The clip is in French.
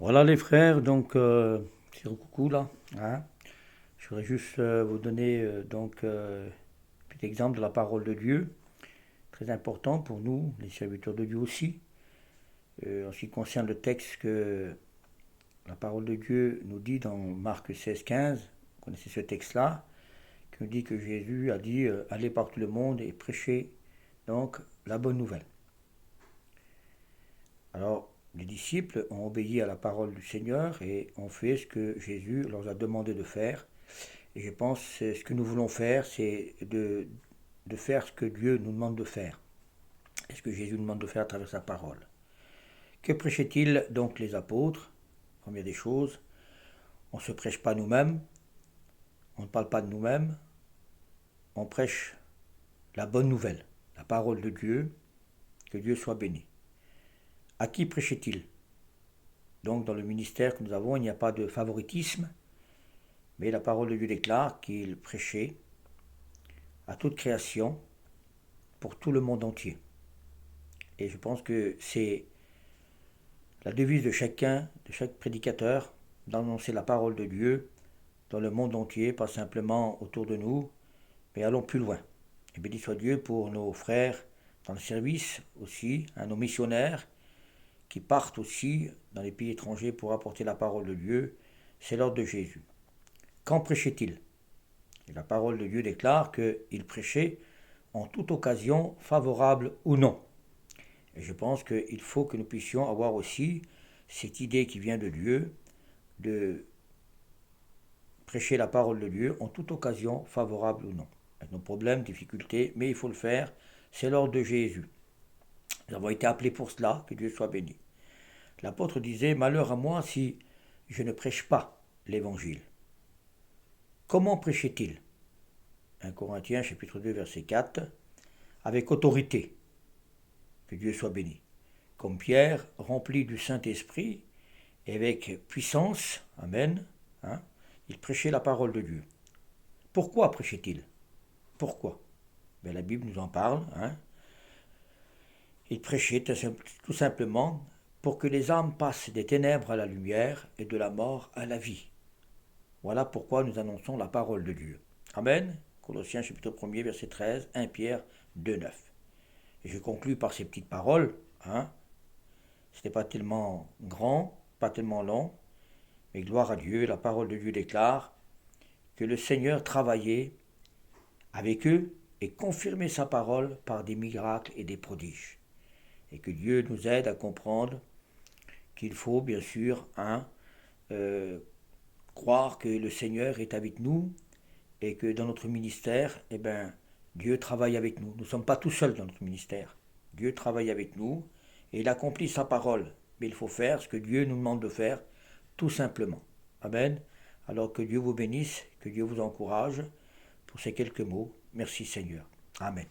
Voilà les frères, petit coucou là, hein. Je voudrais juste vous donner un petit exemple de la parole de Dieu, très important pour nous, les serviteurs de Dieu aussi. En ce qui concerne le texte que la parole de Dieu nous dit dans Marc 16, 15, vous connaissez ce texte-là, qui nous dit que Jésus a dit allez par tout le monde et prêchez donc la bonne nouvelle. Alors, les disciples ont obéi à la parole du Seigneur et ont fait ce que Jésus leur a demandé de faire. Et je pense que ce que nous voulons faire, c'est de faire ce que Dieu nous demande de faire. Et ce que Jésus nous demande de faire à travers sa parole. Que prêchaient-ils donc les apôtres? Première des choses, on ne se prêche pas nous-mêmes, on ne parle pas de nous-mêmes, on prêche la bonne nouvelle, la parole de Dieu, que Dieu soit béni. À qui prêchait-il? Donc dans le ministère que nous avons, il n'y a pas de favoritisme, mais la parole de Dieu déclare qu'il prêchait à toute création pour tout le monde entier. Et je pense que c'est la devise de chacun, de chaque prédicateur, d'annoncer la parole de Dieu dans le monde entier, pas simplement autour de nous, mais allons plus loin. Et béni soit Dieu pour nos frères dans le service aussi, nos missionnaires qui partent aussi dans les pays étrangers pour apporter la parole de Dieu. C'est l'ordre de Jésus. Qu'en prêchait-il? Et la parole de Dieu déclare qu'il prêchait en toute occasion, favorable ou non. Et je pense qu'il faut que nous puissions avoir aussi cette idée qui vient de Dieu, de prêcher la parole de Dieu en toute occasion, favorable ou non. Avec nos problèmes, difficultés, mais il faut le faire. C'est l'ordre de Jésus. Nous avons été appelés pour cela, que Dieu soit béni. L'apôtre disait, malheur à moi si je ne prêche pas l'évangile. Comment prêchait-il? 1 Corinthiens chapitre 2 verset 4, avec autorité, que Dieu soit béni. Comme Pierre, rempli du Saint-Esprit, et avec puissance, amen, hein, il prêchait la parole de Dieu. Pourquoi prêchait-il? Pourquoi? La Bible nous en parle. Hein. Il prêchait tout simplement pour que les âmes passent des ténèbres à la lumière et de la mort à la vie. Voilà pourquoi nous annonçons la parole de Dieu. Amen. Colossiens chapitre 1er verset 13, 1 Pierre 2, 9. Et je conclus par ces petites paroles. Hein. Ce n'est pas tellement grand, pas tellement long, mais gloire à Dieu, la parole de Dieu déclare que le Seigneur travaillait avec eux et confirmait sa parole par des miracles et des prodiges. Et que Dieu nous aide à comprendre qu'il faut bien sûr croire que le Seigneur est avec nous et que dans notre ministère, Dieu travaille avec nous. Nous ne sommes pas tout seuls dans notre ministère. Dieu travaille avec nous et il accomplit sa parole. Mais il faut faire ce que Dieu nous demande de faire, tout simplement. Amen. Alors que Dieu vous bénisse, que Dieu vous encourage pour ces quelques mots. Merci Seigneur. Amen.